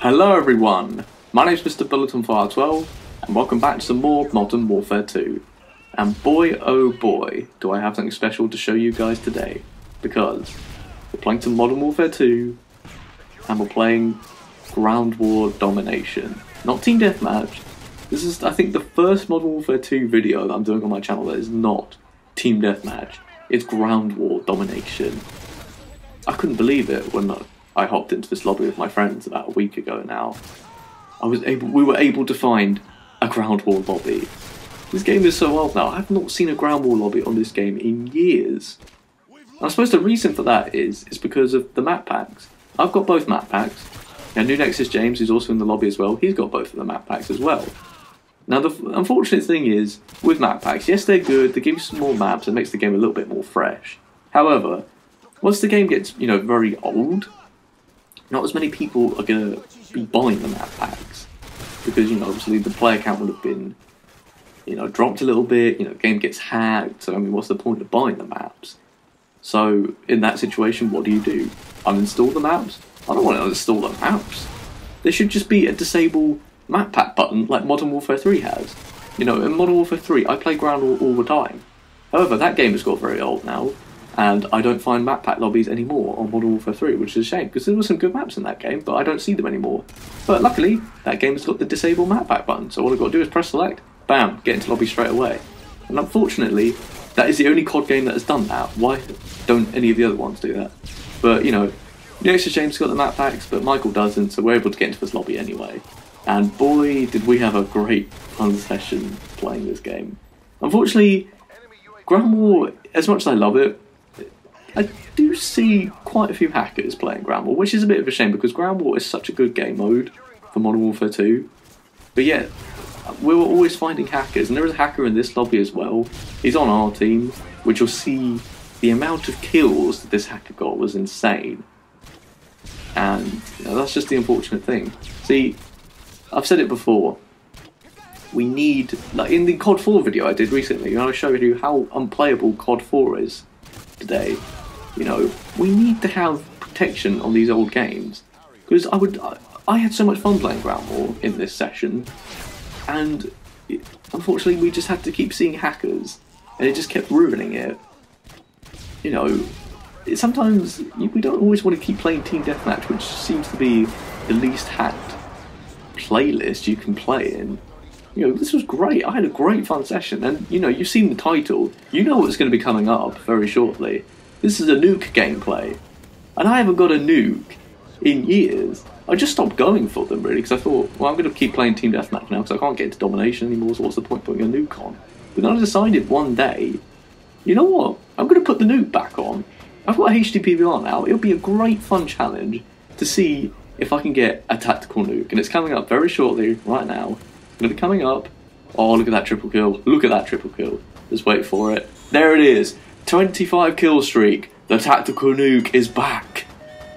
Hello everyone, my name is Mr. Bulletin Fire 12 and welcome back to some more Modern Warfare 2. And boy oh boy do I have something special to show you guys today, because we're playing some Modern Warfare 2 and we're playing Ground War Domination. Not Team Deathmatch. This is, I think, the first Modern Warfare 2 video that I'm doing on my channel that is not Team Deathmatch. It's Ground War Domination. I couldn't believe it when I hopped into this lobby with my friends about a week ago now. We were able to find a Ground War lobby. This game is so old now. I've not seen a Ground War lobby on this game in years. And I suppose the reason for that is because of the map packs. I've got both map packs. And New Nexus James, who's also in the lobby as well, he's got both of the map packs as well. Now the unfortunate thing is, with map packs, yes they're good, they give you some more maps and makes the game a little bit more fresh. However, once the game gets, very old, not as many people are going to be buying the map packs. Because, obviously the player count would have been, dropped a little bit, the game gets hacked, so what's the point of buying the maps? So, in that situation, what do? Uninstall the maps? I don't want to uninstall the maps. There should just be a disable map pack button like Modern Warfare 3 has. In Modern Warfare 3, I play Ground War all the time. However, that game has got very old now, and I don't find map pack lobbies anymore on Modern Warfare 3, which is a shame, because there were some good maps in that game, but I don't see them anymore. But luckily, that game has got the disable map pack button, so all I've got to do is press select, bam, get into lobby straight away. And unfortunately, that is the only COD game that has done that. Why don't any of the other ones do that? But, Nexus James got the map packs, but Michael doesn't, so we're able to get into this lobby anyway. And boy, did we have a great fun session playing this game. Unfortunately, Ground War, as much as I love it, I do see quite a few hackers playing Ground War, which is a bit of a shame because Ground War is such a good game mode for Modern Warfare 2. But yet, we were always finding hackers, and there is a hacker in this lobby as well. He's on our team, which you'll see the amount of kills that this hacker got was insane. And that's just the unfortunate thing. See, I've said it before, we need, like in the COD 4 video I did recently, I showed you how unplayable COD 4 is today. We need to have protection on these old games, because I had so much fun playing Ground War in this session, and unfortunately we just had to keep seeing hackers, and it just kept ruining it. Sometimes we don't always want to keep playing Team Deathmatch, which seems to be the least hacked playlist you can play in. This was great. I had a great fun session, and you've seen the title. You know what's going to be coming up very shortly. This is a nuke gameplay, and I haven't got a nuke in years. I just stopped going for them really because I thought, well, I'm going to keep playing Team Deathmatch now because I can't get into domination anymore. So what's the point putting a nuke on? But then I decided one day, you know what? I'm going to put the nuke back on. I've got a HD PVR now. It'll be a great fun challenge to see if I can get a tactical nuke, and it's coming up very shortly. Right now, it's going to be coming up. Oh, look at that triple kill! Look at that triple kill! Just wait for it. There it is. 25 kill streak. The tactical nuke is back.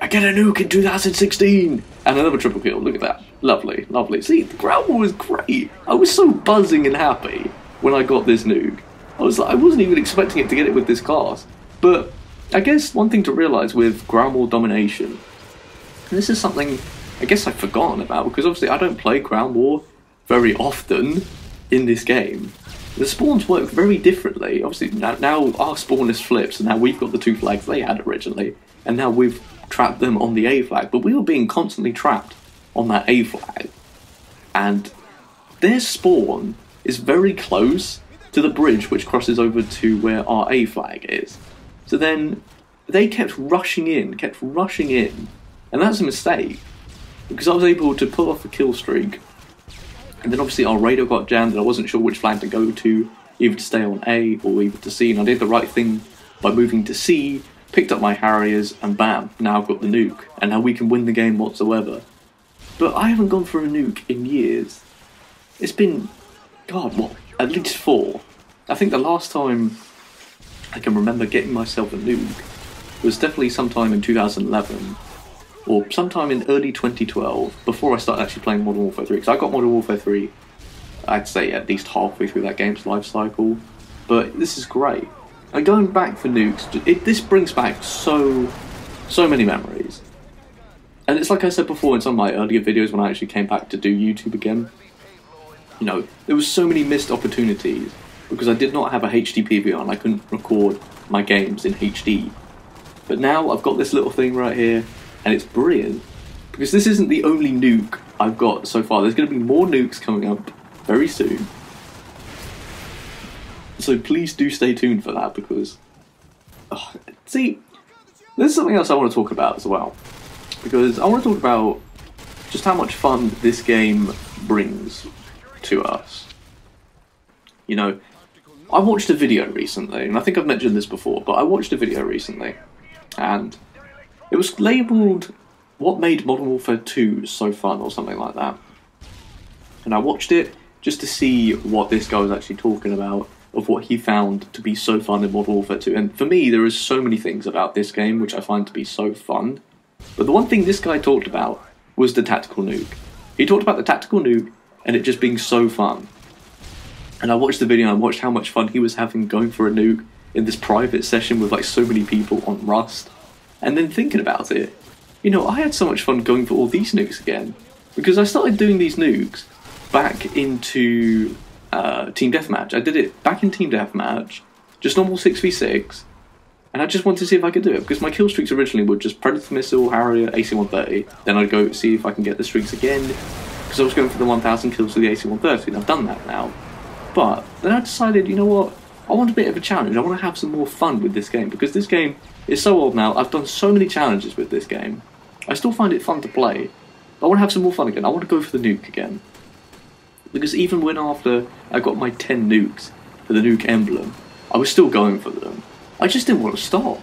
I get a nuke in 2016, and another triple kill. Look at that. Lovely, lovely. See, the Ground War was great. I was so buzzing and happy when I got this nuke. I wasn't even expecting it to get it with this class. But I guess one thing to realise with Ground War Domination, and this is something I guess I've forgotten about, because obviously I don't play Ground War very often in this game. The spawns work very differently. Obviously now our spawn is flipped, so now we've got the two flags they had originally, and now we've trapped them on the A flag, but we were being constantly trapped on that A flag. And their spawn is very close to the bridge which crosses over to where our A flag is. So then they kept rushing in, and that's a mistake, because I was able to pull off a kill streak, and then obviously our radar got jammed and I wasn't sure which flag to go to, either to stay on A or either to C, and I did the right thing by moving to C, picked up my Harriers, and bam, now I've got the nuke, and now we can win the game whatsoever. But I haven't gone for a nuke in years. It's been, God, what, at least 4. I think the last time I can remember getting myself a nuke was definitely sometime in 2011, or sometime in early 2012, before I started actually playing Modern Warfare 3, because I got Modern Warfare 3, I'd say at least halfway through that game's life cycle, but this is great. And going back for nukes, this brings back so many memories. And it's like I said before in some of my earlier videos when I actually came back to do YouTube again. You know, there was so many missed opportunities because I did not have a HD PVR and I couldn't record my games in HD. But now I've got this little thing right here, and it's brilliant. Because this isn't the only nuke I've got so far. There's going to be more nukes coming up very soon. So please do stay tuned for that, because... see, there's something else I want to talk about as well. Because I want to talk about just how much fun this game brings to us. You know, I watched a video recently, and I think I've mentioned this before, but I watched a video recently, and it was labelled "What Made Modern Warfare 2 So Fun" or something like that. And I watched it just to see what this guy was actually talking about, of what he found to be so fun in Modern Warfare 2. And for me, there is so many things about this game which I find to be so fun. But the one thing this guy talked about was the tactical nuke. He talked about the tactical nuke and it just being so fun. And I watched the video and I watched how much fun he was having going for a nuke in this private session with like so many people on Rust. And then thinking about it, you know, I had so much fun going for all these nukes again. Because I started doing these nukes back into Team Deathmatch. I did it back in Team Deathmatch, just normal 6v6. And I just wanted to see if I could do it, because my kill streaks originally were just Predator Missile, Harrier, AC-130. Then I'd go see if I can get the streaks again, because I was going for the 1,000 kills with the AC-130, and I've done that now. But then I decided, you know what, I want a bit of a challenge. I want to have some more fun with this game, because this game is so old now. I've done so many challenges with this game. I still find it fun to play. I want to have some more fun again. I want to go for the nuke again. Because even when after I got my 10 nukes for the nuke emblem, I was still going for them. I just didn't want to stop.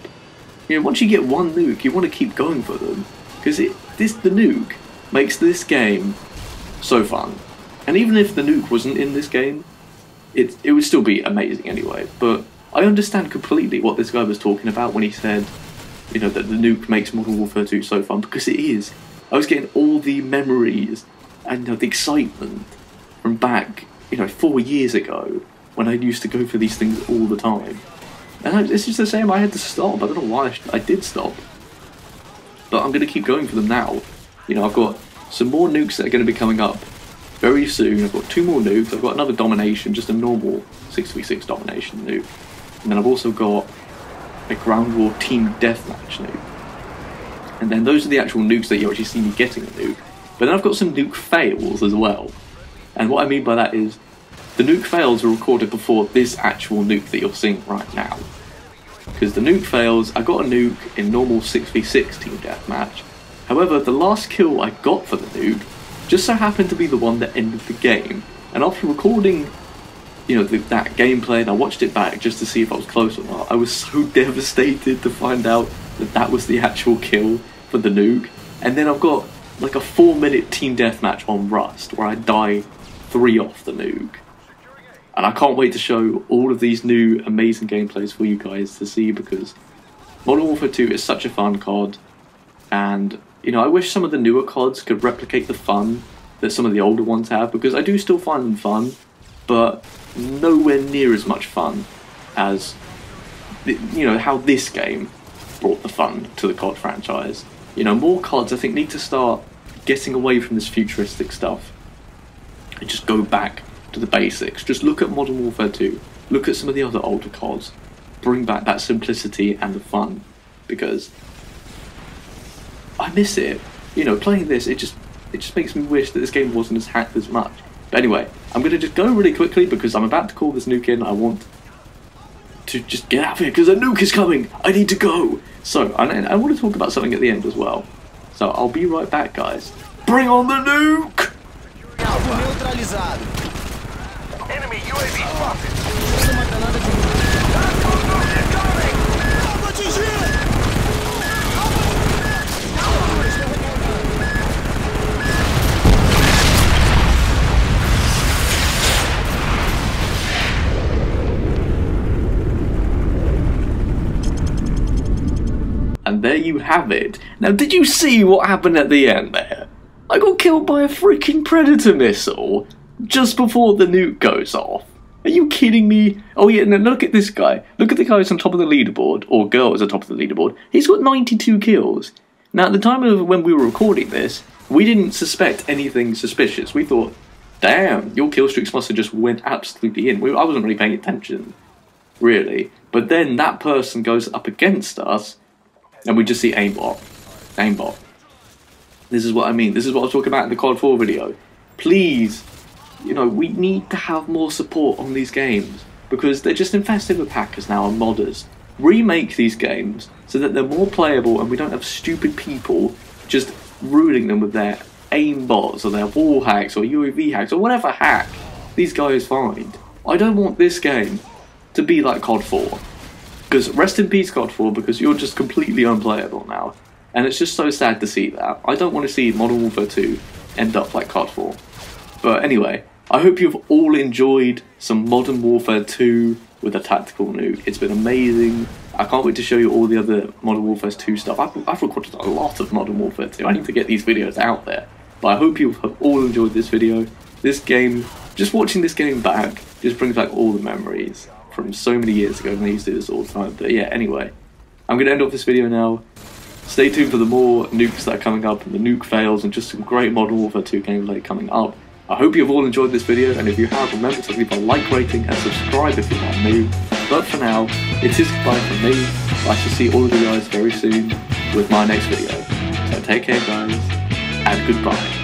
You know, once you get one nuke, you want to keep going for them. Because the nuke makes this game so fun. And even if the nuke wasn't in this game, it would still be amazing anyway. But I understand completely what this guy was talking about when he said, you know, that the nuke makes Modern Warfare 2 so fun, because it is. I was getting all the memories and, you know, the excitement from back, you know, 4 years ago when I used to go for these things all the time. And it's just the same, I had to stop. I don't know why I did stop. But I'm going to keep going for them now. You know, I've got some more nukes that are going to be coming up very soon. I've got 2 more nukes. I've got another domination, just a normal 6v6 domination nuke. And then I've also got a ground war team deathmatch nuke. And then those are the actual nukes that you actually see me getting a nuke. But then I've got some nuke fails as well. And what I mean by that is, the nuke fails are recorded before this actual nuke that you're seeing right now. Because the nuke fails, I got a nuke in normal 6v6 team deathmatch. However, the last kill I got for the nuke just so happened to be the one that ended the game. And after recording, you know, that gameplay, and I watched it back just to see if I was close or not, I was so devastated to find out that that was the actual kill for the nuke. And then I've got like a 4-minute team deathmatch on Rust where I die 3 off the nuke. And I can't wait to show all of these new amazing gameplays for you guys to see, because Modern Warfare 2 is such a fun COD, and you know, I wish some of the newer CODs could replicate the fun that some of the older ones have, because I do still find them fun, but nowhere near as much fun as you know, how this game brought the fun to the COD franchise. You know, more CODs I think need to start getting away from this futuristic stuff and just go back to the basics. Just look at Modern Warfare 2, look at some of the other older CODs, bring back that simplicity and the fun, because I miss it. You know, playing this, it just makes me wish that this game wasn't as hacked as much. But anyway, I'm going to just go really quickly because I'm about to call this nuke in. I want to just get out of here because a nuke is coming. I need to go. So, I want to talk about something at the end as well. So, I'll be right back, guys. Bring on the nuke! Enemy UAV spotted. And there you have it. Now, did you see what happened at the end there? I got killed by a freaking Predator missile just before the nuke goes off. Are you kidding me? Oh yeah, now look at this guy. Look at the guy who's on top of the leaderboard, or girl who's on top of the leaderboard. He's got 92 kills. Now, at the time of when we were recording this, we didn't suspect anything suspicious. We thought, damn, your kill streaks must have just went absolutely in. I wasn't really paying attention, really. But then that person goes up against us, and we just see aimbot. Aimbot. This is what I mean. This is what I was talking about in the COD 4 video. Please, you know, we need to have more support on these games, because they're just infested with hackers now and modders. Remake these games so that they're more playable and we don't have stupid people just ruining them with their aimbots or their wall hacks or UAV hacks or whatever hack these guys find. I don't want this game to be like COD 4. Because rest in peace COD 4, because you're just completely unplayable now. And it's just so sad to see that. I don't want to see Modern Warfare 2 end up like COD 4. But anyway, I hope you've all enjoyed some Modern Warfare 2 with a tactical nuke. It's been amazing. I can't wait to show you all the other Modern Warfare 2 stuff. I've recorded a lot of Modern Warfare 2. I need to get these videos out there. But I hope you have all enjoyed this video. This game, just watching this game back, just brings back all the memories from so many years ago when I used to do this all the time. But yeah, anyway, I'm going to end off this video now. Stay tuned for the more nukes that are coming up, and the nuke fails, and just some great Modern Warfare 2 gameplay coming up. I hope you've all enjoyed this video, and if you have, remember to leave a like rating and subscribe if you're not new. But for now, it is goodbye from me. I shall see all of you guys very soon with my next video. So take care guys, and goodbye.